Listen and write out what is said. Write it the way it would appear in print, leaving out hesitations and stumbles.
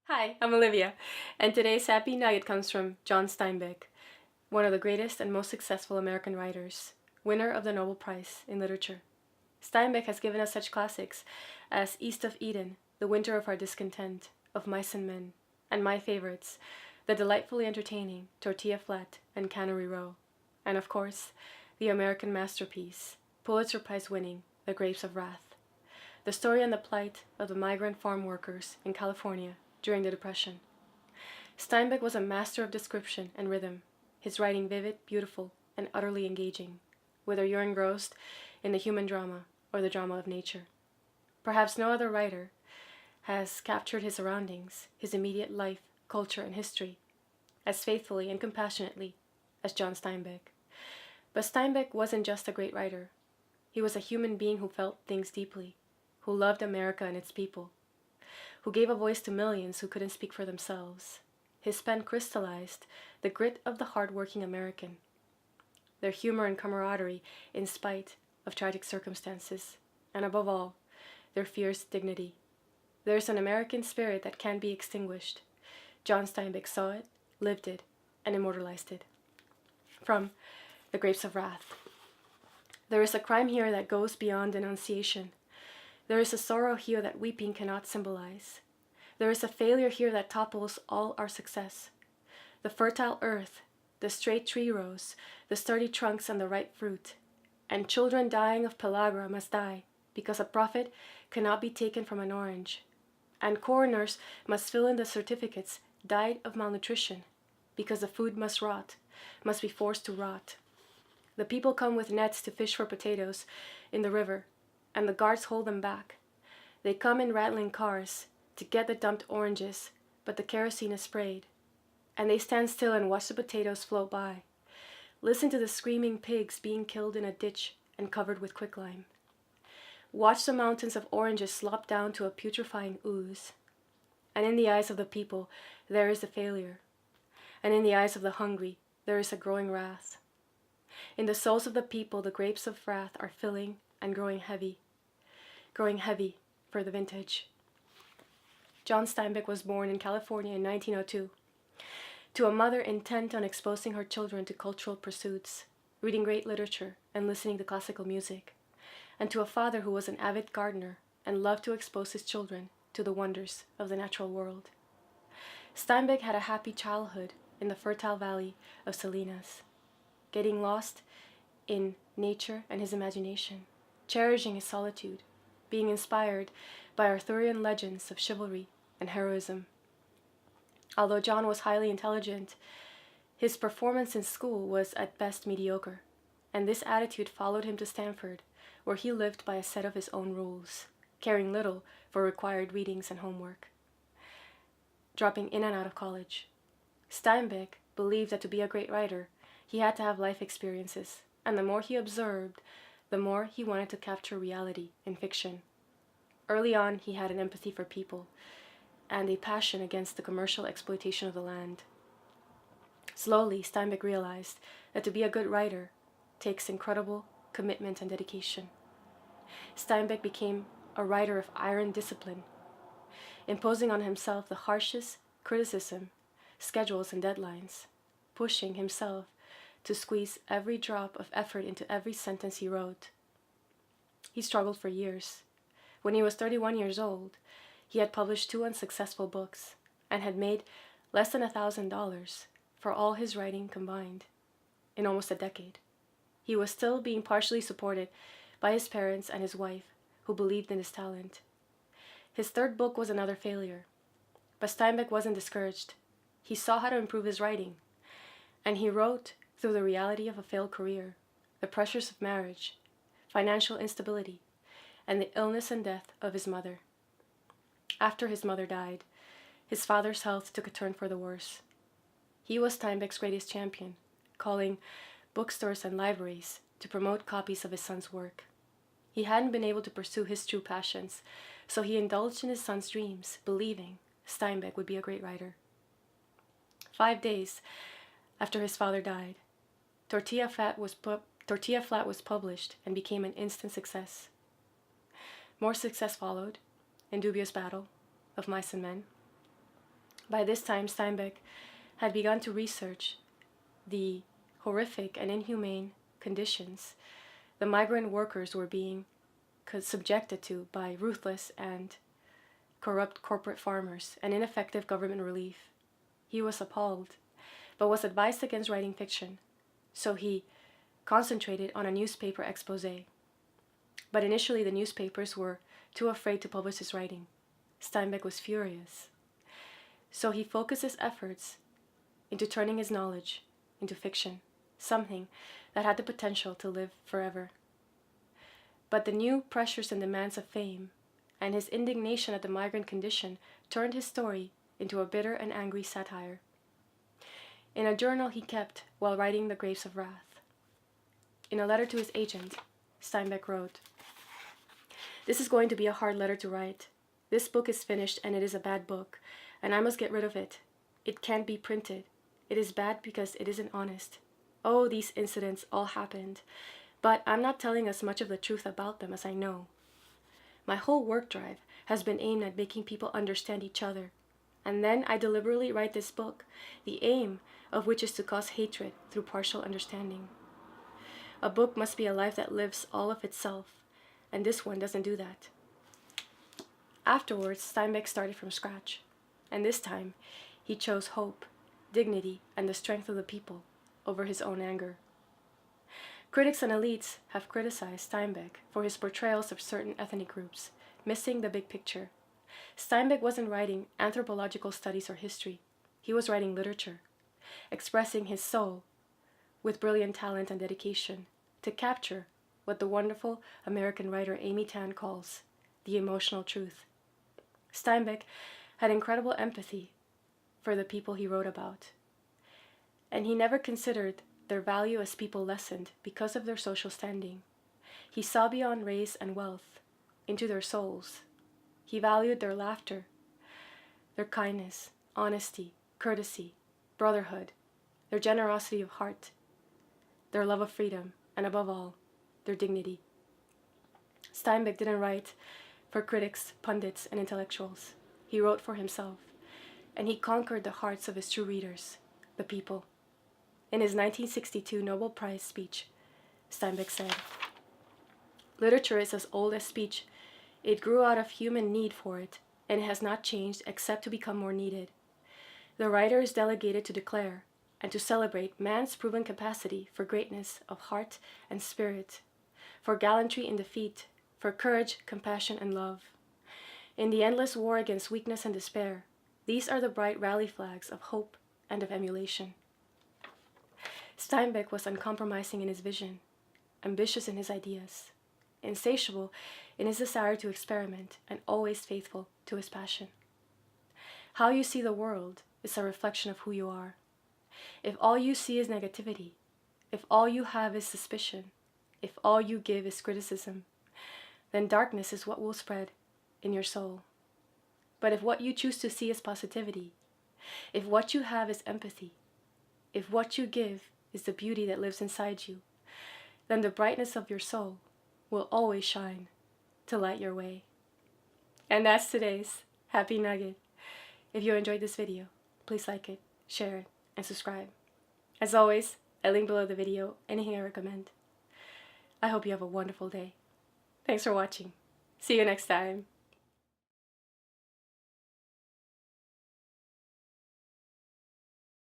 Hi, I'm Olivia, and today's happy nugget comes from John Steinbeck, one of the greatest and most successful American writers, winner of the Nobel Prize in Literature. Steinbeck has given us such classics as East of Eden, The Winter of Our Discontent, Of Mice and Men, and my favorites, the delightfully entertaining Tortilla Flat and Cannery Row, and of course, the American masterpiece, Pulitzer Prize winning The Grapes of Wrath, the story on the plight of the migrant farm workers in California during the Depression. Steinbeck was a master of description and rhythm, his writing vivid, beautiful, and utterly engaging, whether you're engrossed in the human drama or the drama of nature. Perhaps no other writer has captured his surroundings, his immediate life, culture, and history as faithfully and compassionately as John Steinbeck. But Steinbeck wasn't just a great writer. He was a human being who felt things deeply, who loved America and its people, who gave a voice to millions who couldn't speak for themselves. His pen crystallized the grit of the hard-working American, their humor and camaraderie in spite of tragic circumstances, and above all, their fierce dignity. There's an American spirit that can't be extinguished. John Steinbeck saw it, lived it, and immortalized it. From The Grapes of Wrath. There is a crime here that goes beyond denunciation. There is a sorrow here that weeping cannot symbolize. There is a failure here that topples all our success. The fertile earth, the straight tree rows, the sturdy trunks and the ripe fruit. And children dying of pellagra must die, because a profit cannot be taken from an orange. And coroners must fill in the certificates died of malnutrition, because the food must rot, must be forced to rot. The people come with nets to fish for potatoes in the river, and the guards hold them back. They come in rattling cars to get the dumped oranges, but the kerosene is sprayed. And they stand still and watch the potatoes float by. Listen to the screaming pigs being killed in a ditch and covered with quicklime. Watch the mountains of oranges slop down to a putrefying ooze. And in the eyes of the people, there is a failure. And in the eyes of the hungry, there is a growing wrath. In the souls of the people, the grapes of wrath are filling and growing heavy for the vintage. John Steinbeck was born in California in 1902, to a mother intent on exposing her children to cultural pursuits, reading great literature and listening to classical music, and to a father who was an avid gardener and loved to expose his children to the wonders of the natural world. Steinbeck had a happy childhood in the fertile valley of Salinas, getting lost in nature and his imagination, cherishing his solitude, being inspired by Arthurian legends of chivalry and heroism. Although John was highly intelligent, his performance in school was at best mediocre, and this attitude followed him to Stanford, where he lived by a set of his own rules, caring little for required readings and homework, dropping in and out of college. Steinbeck believed that to be a great writer, he had to have life experiences, and the more he observed, the more he wanted to capture reality in fiction. Early on, he had an empathy for people and a passion against the commercial exploitation of the land. Slowly, Steinbeck realized that to be a good writer takes incredible commitment and dedication. Steinbeck became a writer of iron discipline, imposing on himself the harshest criticism, schedules, and deadlines, pushing himself to squeeze every drop of effort into every sentence he wrote. He struggled for years. When he was 31 years old, he had published 2 unsuccessful books and had made less than $1,000 for all his writing combined in almost a decade. He was still being partially supported by his parents and his wife, who believed in his talent. His 3rd book was another failure, but Steinbeck wasn't discouraged. He saw how to improve his writing, and he wrote through the reality of a failed career, the pressures of marriage, financial instability, and the illness and death of his mother. After his mother died, his father's health took a turn for the worse. He was Steinbeck's greatest champion, calling bookstores and libraries to promote copies of his son's work. He hadn't been able to pursue his true passions, so he indulged in his son's dreams, believing Steinbeck would be a great writer. 5 days after his father died, Tortilla Flat was published and became an instant success. More success followed, in Dubious Battle, Of Mice and Men, By this time, Steinbeck had begun to research the horrific and inhumane conditions the migrant workers were being subjected to by ruthless and corrupt corporate farmers and ineffective government relief. He was appalled, but was advised against writing fiction, so he concentrated on a newspaper expose. But initially the newspapers were too afraid to publish his writing. Steinbeck was furious. So he focused his efforts into turning his knowledge into fiction, something that had the potential to live forever. But the new pressures and demands of fame and his indignation at the migrant condition turned his story into a bitter and angry satire. In a journal he kept while writing The Grapes of Wrath. In a letter to his agent, Steinbeck wrote, "This is going to be a hard letter to write. This book is finished and it is a bad book, and I must get rid of it. It can't be printed. It is bad because it isn't honest. Oh, these incidents all happened, but I'm not telling as much of the truth about them as I know. My whole work drive has been aimed at making people understand each other, and then I deliberately write this book, the aim of which is to cause hatred through partial understanding. A book must be a life that lives all of itself, and this one doesn't do that." Afterwards, Steinbeck started from scratch, and this time he chose hope, dignity, and the strength of the people over his own anger. Critics and elites have criticized Steinbeck for his portrayals of certain ethnic groups, missing the big picture. Steinbeck wasn't writing anthropological studies or history. He was writing literature, expressing his soul with brilliant talent and dedication to capture what the wonderful American writer Amy Tan calls the emotional truth. Steinbeck had incredible empathy for the people he wrote about, and he never considered their value as people lessened because of their social standing. He saw beyond race and wealth into their souls. He valued their laughter, their kindness, honesty, courtesy, brotherhood, their generosity of heart, their love of freedom, and above all, their dignity. Steinbeck didn't write for critics, pundits, and intellectuals. He wrote for himself, and he conquered the hearts of his true readers, the people. In his 1962 Nobel Prize speech, Steinbeck said, "Literature is as old as speech. It grew out of human need for it, and it has not changed except to become more needed. The writer is delegated to declare and to celebrate man's proven capacity for greatness of heart and spirit, for gallantry in defeat, for courage, compassion, and love. In the endless war against weakness and despair, these are the bright rally flags of hope and of emulation." Steinbeck was uncompromising in his vision, ambitious in his ideas, insatiable in his desire to experiment, and always faithful to his passion. How you see the world is a reflection of who you are. If all you see is negativity, if all you have is suspicion, if all you give is criticism, then darkness is what will spread in your soul. But if what you choose to see is positivity, if what you have is empathy, if what you give is the beauty that lives inside you, then the brightness of your soul will always shine to light your way. And that's today's Happy Nugget. If you enjoyed this video, please like it, share it, and subscribe. As always, I link below the video anything I recommend. I hope you have a wonderful day. Thanks for watching. See you next time.